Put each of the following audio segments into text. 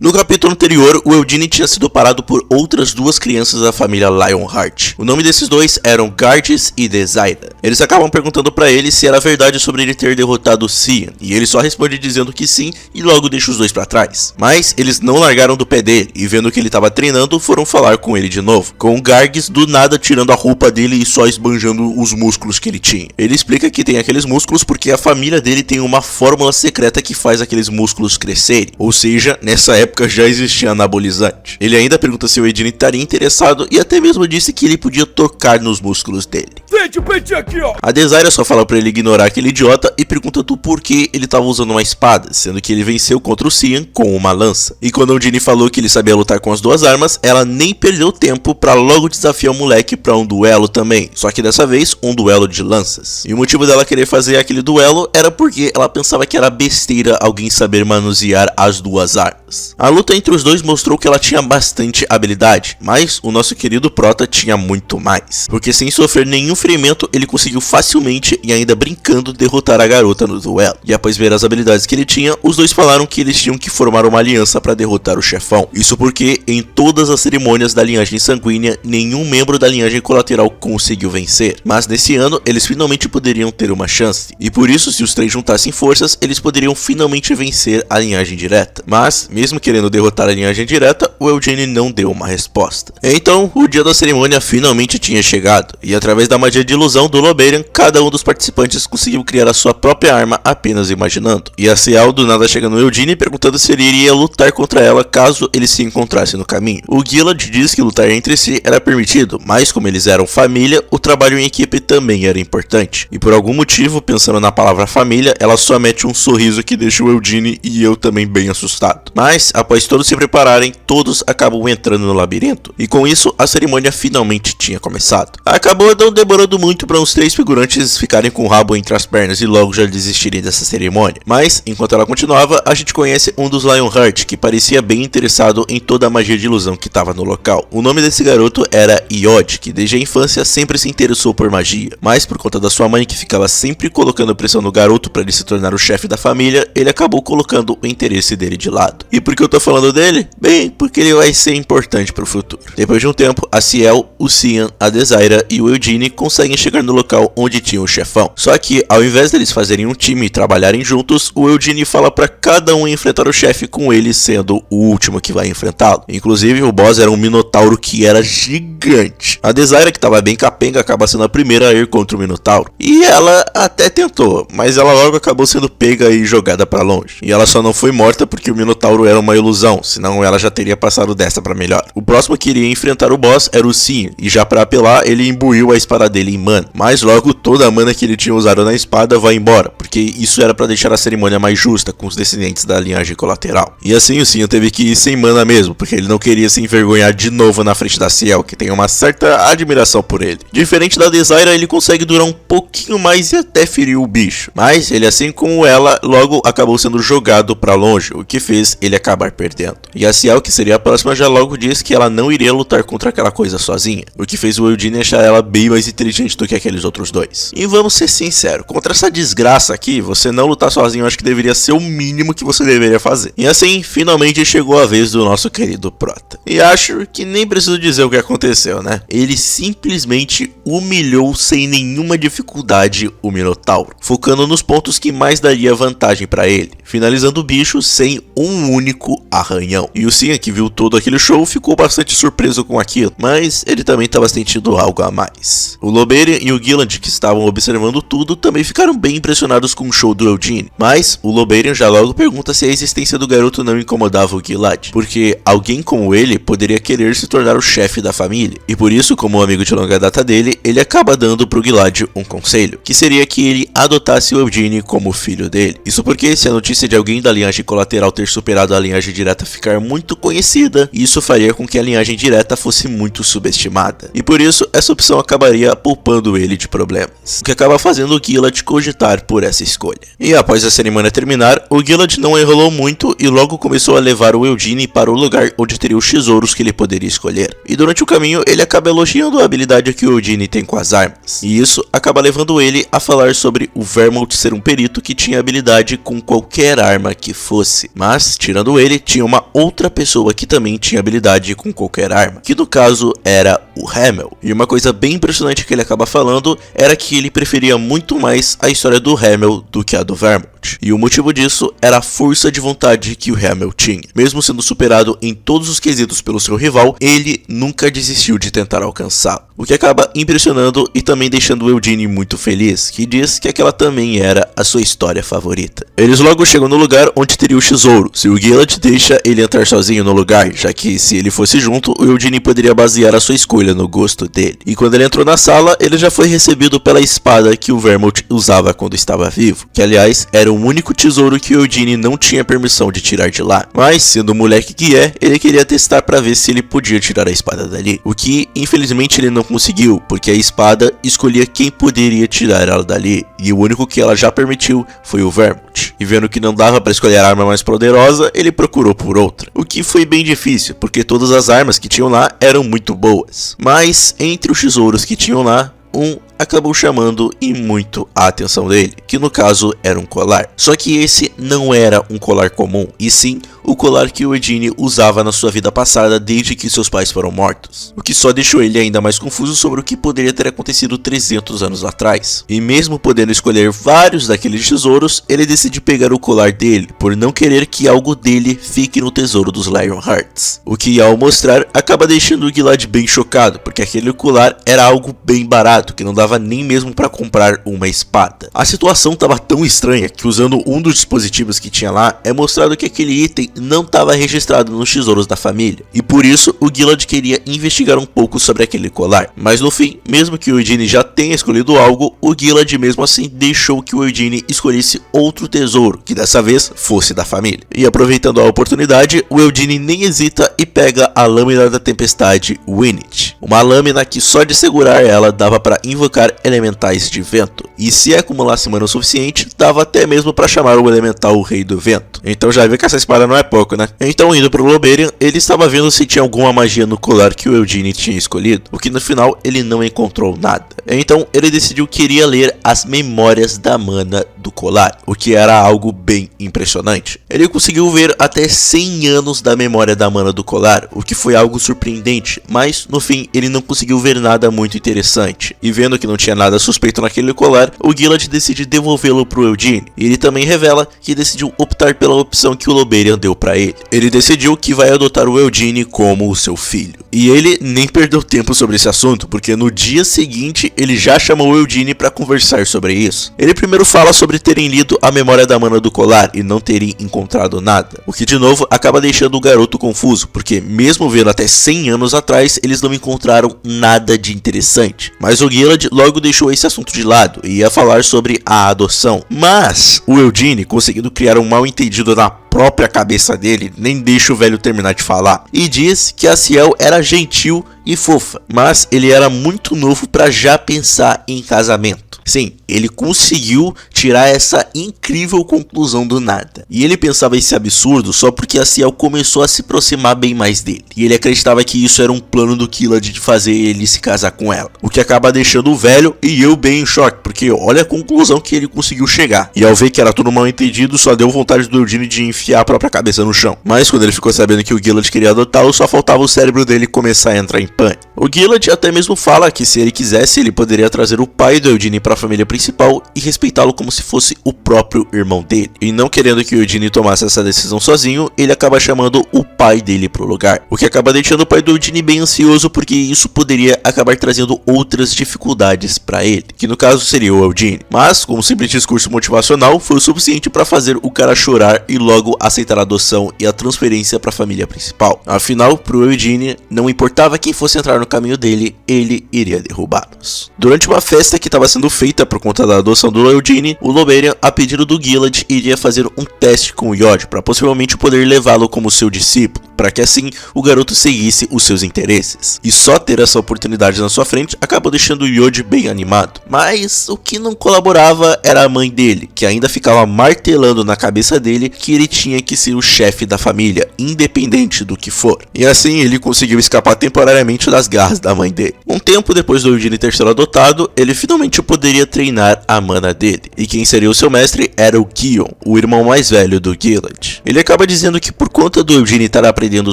No capítulo anterior, o Eugene tinha sido parado por outras duas crianças da família Lionheart. O nome desses dois eram Gardes e Desira. Eles acabam perguntando pra ele se era verdade sobre ele ter derrotado Cian, e ele só responde dizendo que sim e logo deixa os dois pra trás. Mas eles não largaram do pé dele e vendo que ele tava treinando, foram falar com ele de novo, com o Gardes do nada tirando a roupa dele e só esbanjando os músculos que ele tinha. Ele explica que tem aqueles músculos porque a família dele tem uma fórmula secreta que faz aqueles músculos crescerem, ou seja, nessa época já existia anabolizante. Ele ainda pergunta se o Eugene estaria interessado e até mesmo disse que ele podia tocar nos músculos dele. Sente o peitinho aqui, ó. A Desira só fala pra ele ignorar aquele idiota e pergunta do porquê ele tava usando uma espada, sendo que ele venceu contra o Cian com uma lança. E quando o Eugene falou que ele sabia lutar com as duas armas, ela nem perdeu tempo pra logo desafiar o moleque pra um duelo também, só que dessa vez um duelo de lanças. E o motivo dela querer fazer aquele duelo era porque ela pensava que era besteira alguém saber manusear as duas armas. A luta entre os dois mostrou que ela tinha bastante habilidade, mas o nosso querido prota tinha muito mais, porque sem sofrer nenhum ferimento ele conseguiu facilmente e ainda brincando derrotar a garota no duelo. E após ver as habilidades que ele tinha, os dois falaram que eles tinham que formar uma aliança para derrotar o chefão. Isso porque em todas as cerimônias da linhagem sanguínea, nenhum membro da linhagem colateral conseguiu vencer, mas nesse ano eles finalmente poderiam ter uma chance, e por isso se os três juntassem forças, eles poderiam finalmente vencer a linhagem direta. Mas, mesmo querendo derrotar a linhagem direta, o Eugene não deu uma resposta. Então, o dia da cerimônia finalmente tinha chegado, e através da magia de ilusão do Loberian, cada um dos participantes conseguiu criar a sua própria arma apenas imaginando. E a Ciel do nada chega no Eugene perguntando se ele iria lutar contra ela caso eles se encontrassem no caminho. O Gilad diz que lutar entre si era permitido, mas como eles eram família, o trabalho em equipe também era importante. E por algum motivo, pensando na palavra família, ela só mete um sorriso que deixa o Eugene e eu também bem assustado. Mas, após todos se prepararem, todos acabam entrando no labirinto. E com isso, a cerimônia finalmente tinha começado. Acabou não demorando muito para os três figurantes ficarem com o rabo entre as pernas e logo já desistirem dessa cerimônia. Mas, enquanto ela continuava, a gente conhece um dos Lionheart, que parecia bem interessado em toda a magia de ilusão que estava no local. O nome desse garoto era Iod, que desde a infância sempre se interessou por magia. Mas, por conta da sua mãe que ficava sempre colocando pressão no garoto para ele se tornar o chefe da família, ele acabou colocando o interesse dele de lado. E por que eu tô falando dele? Bem, porque ele vai ser importante pro futuro. Depois de um tempo, a Ciel, o Cian, a Desira e o Eugene conseguem chegar no local onde tinha o chefão. Só que, ao invés deles fazerem um time e trabalharem juntos, o Eugene fala pra cada um enfrentar o chefe, com ele sendo o último que vai enfrentá-lo. Inclusive, o boss era um minotauro que era gigante. A Desira, que tava bem capenga, acaba sendo a primeira a ir contra o minotauro. E ela até tentou, mas ela logo acabou sendo pega e jogada pra longe. E ela só não foi morta porque o minotauro era uma ilusão, senão ela já teria passado dessa pra melhor. O próximo que iria enfrentar o boss era o Cian, e já pra apelar, ele imbuiu a espada dele em mana. Mas logo toda a mana que ele tinha usado na espada vai embora, porque isso era pra deixar a cerimônia mais justa com os descendentes da linhagem colateral. E assim o Cian teve que ir sem mana mesmo, porque ele não queria se envergonhar de novo na frente da Ciel, que tem uma certa admiração por ele. Diferente da Desira, ele consegue durar um pouquinho mais e até ferir o bicho. Mas ele, assim como ela, logo acabou sendo jogado pra longe, o que fez ele acabar perdendo. E a Ciel, que seria a próxima, já logo disse que ela não iria lutar contra aquela coisa sozinha, o que fez o Eugene achar ela bem mais inteligente do que aqueles outros dois. E vamos ser sinceros, contra essa desgraça aqui, você não lutar sozinho eu acho que deveria ser o mínimo que você deveria fazer. E assim, finalmente chegou a vez do nosso querido prota. E acho que nem preciso dizer o que aconteceu, né? Ele simplesmente humilhou sem nenhuma dificuldade o Minotauro, focando nos pontos que mais daria vantagem pra ele, finalizando o bicho sem um único arranhão. E o Cian, que viu todo aquele show, ficou bastante surpreso com aquilo, mas ele também estava sentindo algo a mais. O Loberian e o Gilad, que estavam observando tudo, também ficaram bem impressionados com o show do Eugene, mas o Loberian já logo pergunta se a existência do garoto não incomodava o Gilad, porque alguém como ele poderia querer se tornar o chefe da família, e por isso, como um amigo de longa data dele, ele acaba dando pro Gilad um conselho, que seria que ele adotasse o Eugene como filho dele. Isso porque se a notícia de alguém da linhagem colateral ter superado a linhagem direta ficar muito conhecida, isso faria com que a linhagem direta fosse muito subestimada, e por isso essa opção acabaria poupando ele de problemas, o que acaba fazendo o Gilad cogitar por essa escolha. E após a cerimônia terminar, o Gilad não enrolou muito e logo começou a levar o Eugene para o lugar onde teria os tesouros que ele poderia escolher, e durante o caminho ele acaba elogiando a habilidade que o Eugene tem com as armas, e isso acaba levando ele a falar sobre o Vermont ser um perito que tinha habilidade com qualquer arma que fosse, mas tirando esperando ele, tinha uma outra pessoa que também tinha habilidade com qualquer arma, que no caso era o Hamel. E uma coisa bem impressionante que ele acaba falando era que ele preferia muito mais a história do Hamel do que a do Vermont. E o motivo disso era a força de vontade que o Hamel tinha. Mesmo sendo superado em todos os quesitos pelo seu rival, ele nunca desistiu de tentar alcançá-lo. O que acaba impressionando e também deixando o Eugene muito feliz, que diz que aquela também era a sua história favorita. Eles logo chegam no lugar onde teria o tesouro, se o Gilad deixa ele entrar sozinho no lugar, já que se ele fosse junto, o Eugene poderia basear a sua escolha no gosto dele. E quando ele entrou na sala, ele já foi recebido pela espada que o Vermont usava quando estava vivo, que aliás era o único tesouro que o Eugene não tinha permissão de tirar de lá. Mas, sendo o moleque que é, ele queria testar para ver se ele podia tirar a espada dali, o que infelizmente ele não conseguiu, porque a espada escolhia quem poderia tirar ela dali, e o único que ela já permitiu foi o Vermont. E vendo que não dava para escolher a arma mais poderosa, ele procurou por outra, o que foi bem difícil, porque todas as armas que tinham lá eram muito boas. Mas entre os tesouros que tinham lá, um acabou chamando e muito a atenção dele, que no caso era um colar. Só que esse não era um colar comum, e sim o colar que o Eugene usava na sua vida passada desde que seus pais foram mortos, o que só deixou ele ainda mais confuso sobre o que poderia ter acontecido 300 anos atrás. E mesmo podendo escolher vários daqueles tesouros, ele decide pegar o colar dele, por não querer que algo dele fique no tesouro dos Lionhearts, o que ao mostrar acaba deixando o Gilad bem chocado, porque aquele colar era algo bem barato, que não dava nem mesmo para comprar uma espada. A situação estava tão estranha que, usando um dos dispositivos que tinha lá, é mostrado que aquele item não estava registrado nos tesouros da família, e por isso o Gilad queria investigar um pouco sobre aquele colar. Mas no fim, mesmo que o Eugene já tenha escolhido algo, o Gilad mesmo assim deixou que o Eugene escolhesse outro tesouro, que dessa vez fosse da família. E aproveitando a oportunidade, o Eugene nem hesita e pega a lâmina da tempestade Winnet, uma lâmina que só de segurar ela dava para invocar elementais de vento, e se acumulasse mana o suficiente, dava até mesmo para chamar o elemental o Rei do Vento. Então já vê que essa espada não é pouco, né? Então, indo pro Loberian, ele estava vendo se tinha alguma magia no colar que o Eugene tinha escolhido, o que no final ele não encontrou nada. Então ele decidiu que iria ler as memórias da mana do colar, o que era algo bem impressionante. Ele conseguiu ver até 100 anos da memória da mana do colar, o que foi algo surpreendente, mas no fim ele não conseguiu ver nada muito interessante. E vendo que não tinha nada suspeito naquele colar, o Gilad decide devolvê-lo pro Eugene, e ele também revela que decidiu optar pela opção que o Loberian deu pra ele. Ele decidiu que vai adotar o Eugene como o seu filho. E ele nem perdeu tempo sobre esse assunto, porque no dia seguinte ele já chamou o Eugene para conversar sobre isso. Ele primeiro fala sobre terem lido a memória da mana do colar e não terem encontrado nada, o que de novo acaba deixando o garoto confuso, porque mesmo vendo até 100 anos atrás, eles não encontraram nada de interessante. Mas o Gilad logo deixou esse assunto de lado e ia falar sobre a adoção. Mas o Eugene, conseguindo criar um mal entendido na própria cabeça dele, nem deixa o velho terminar de falar, e diz que a Ciel era gentil e fofa, mas ele era muito novo para já pensar em casamento. Sim, ele conseguiu tirar essa incrível conclusão do nada. E ele pensava esse absurdo só porque a Ciel começou a se aproximar bem mais dele. E ele acreditava que isso era um plano do Gilad de fazer ele se casar com ela. O que acaba deixando o velho e eu bem em choque, porque olha a conclusão que ele conseguiu chegar. E ao ver que era tudo mal entendido, só deu vontade do Eugene de enfiar a própria cabeça no chão. Mas quando ele ficou sabendo que o Gilad queria adotá-lo, só faltava o cérebro dele começar a entrar em pânico. O Gilad até mesmo fala que se ele quisesse, ele poderia trazer o pai do Eugene para a família principal e respeitá-lo como se fosse o próprio irmão dele. E não querendo que o Eugene tomasse essa decisão sozinho, ele acaba chamando o pai dele pro lugar, o que acaba deixando o pai do Eugene bem ansioso, porque isso poderia acabar trazendo outras dificuldades para ele, que no caso seria o Eugene. Mas, com um simples discurso motivacional, foi o suficiente para fazer o cara chorar e logo aceitar a adoção e a transferência para a família principal. Afinal, pro Eugene, não importava quem fosse entrar no caminho dele, ele iria derrubá-los. Durante uma festa que estava sendo feita por conta da adoção do Eugene, o Loberian, a pedido do Gilad, iria fazer um teste com o Yod para possivelmente poder levá-lo como seu discípulo, para que assim o garoto seguisse os seus interesses. E só ter essa oportunidade na sua frente acabou deixando o Yoji bem animado. Mas o que não colaborava era a mãe dele, que ainda ficava martelando na cabeça dele que ele tinha que ser o chefe da família, independente do que for. E assim ele conseguiu escapar temporariamente das garras da mãe dele. Um tempo depois do Eugene ter sido adotado, ele finalmente poderia treinar a mana dele. E quem seria o seu mestre era o Gion, o irmão mais velho do Gilad. Ele acaba dizendo que por conta do Eugene estar aprendendo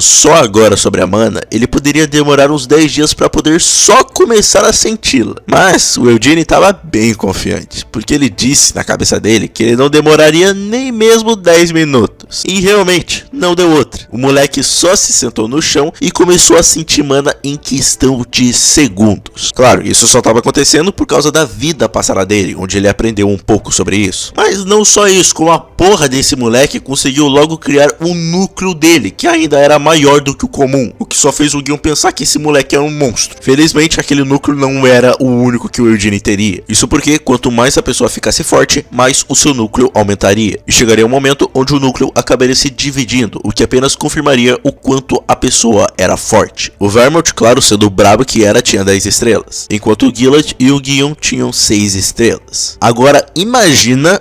só agora sobre a mana, ele poderia demorar uns 10 dias para poder só começar a senti-la. Mas o Eugene estava bem confiante, porque ele disse na cabeça dele que ele não demoraria nem mesmo 10 minutos. E realmente, não deu outra. O moleque só se sentou no chão e começou a sentir mana em questão de segundos. Claro, isso só estava acontecendo por causa da vida passada dele, onde ele aprendeu um pouco sobre isso. Mas não só isso, como a porra desse moleque conseguiu logo criar um núcleo dele, que ainda era maior do que o comum, o que só fez o Gion pensar que esse moleque era um monstro. Felizmente, aquele núcleo não era o único que o Eugene teria. Isso porque quanto mais a pessoa ficasse forte, mais o seu núcleo aumentaria. E chegaria um momento onde o núcleo acabaria se dividindo, o que apenas confirmaria o quanto a pessoa era forte. O Vermont, claro, sendo o brabo que era, tinha 10 estrelas, enquanto o Gilad e o Gion tinham 6 estrelas. Agora imagina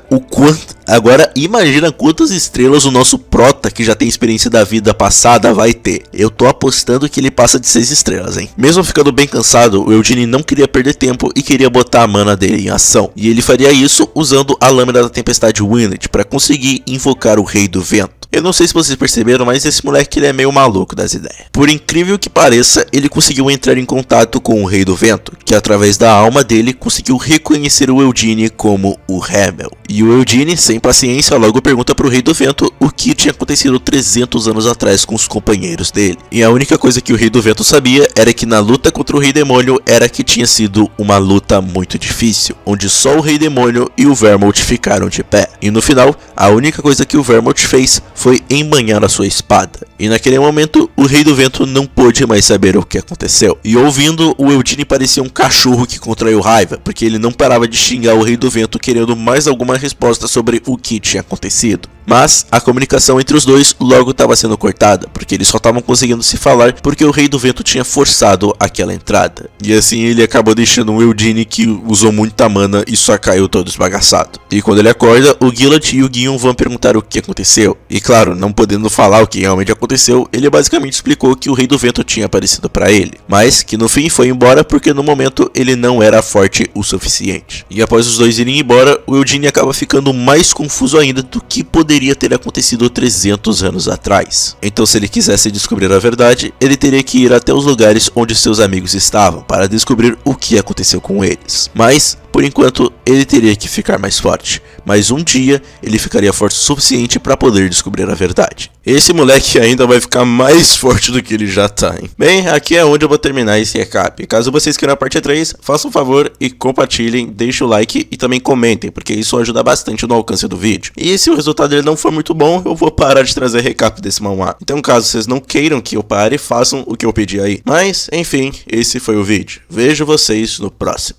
quantas estrelas o nosso prota, que já tem experiência da vida passada, vai ter. Eu tô apostando que ele passa de 6 estrelas, hein? Mesmo ficando bem cansado, o Eugene não queria perder tempo e queria botar a mana dele em ação. E ele faria isso usando a lâmina da tempestade Winnet para conseguir invocar o Rei do Vento. Eu não sei se vocês perceberam, mas esse moleque ele é meio maluco das ideias. Por incrível que pareça, ele conseguiu entrar em contato com o Rei do Vento, que através da alma dele conseguiu reconhecer o Eugene como o Hamel. E o Eugene, sem paciência, logo pergunta pro Rei do Vento o que tinha acontecido 300 anos atrás com os companheiros dele. E a única coisa que o Rei do Vento sabia era que na luta contra o Rei Demônio era que tinha sido uma luta muito difícil, onde só o Rei Demônio e o Vermont ficaram de pé. E no final, a única coisa que o Vermont fez foi embanhar a sua espada. E naquele momento, o Rei do Vento não pôde mais saber o que aconteceu. E ouvindo, o Eugene parecia um cachorro que contraiu raiva, porque ele não parava de xingar o Rei do Vento querendo mais alguma resposta sobre o que tinha acontecido. Mas a comunicação entre os dois logo estava sendo cortada, porque eles só estavam conseguindo se falar porque o Rei do Vento tinha forçado aquela entrada. E assim ele acabou deixando um Eugene que usou muita mana e só caiu todo esbagaçado. E quando ele acorda, o Gilad e o Gion vão perguntar o que aconteceu. E claro, não podendo falar o que realmente aconteceu, ele basicamente explicou que o Rei do Vento tinha aparecido para ele, mas que no fim foi embora porque no momento ele não era forte o suficiente. E após os dois irem embora, o Eugene acaba ficando mais confuso ainda do que poderia ter acontecido 300 anos atrás. Então, se ele quisesse descobrir a verdade, ele teria que ir até os lugares onde seus amigos estavam para descobrir o que aconteceu com eles. Mas por enquanto, ele teria que ficar mais forte, mas um dia ele ficaria forte o suficiente para poder descobrir a verdade. Esse moleque ainda vai ficar mais forte do que ele já tá, hein? Bem, aqui é onde eu vou terminar esse recap. Caso vocês queiram a parte 3, façam um favor e compartilhem, deixem o like e também comentem, porque isso ajuda bastante no alcance do vídeo. E se o resultado dele não for muito bom, eu vou parar de trazer recap desse manhwa. Então, caso vocês não queiram que eu pare, façam o que eu pedi aí. Mas, enfim, esse foi o vídeo. Vejo vocês no próximo.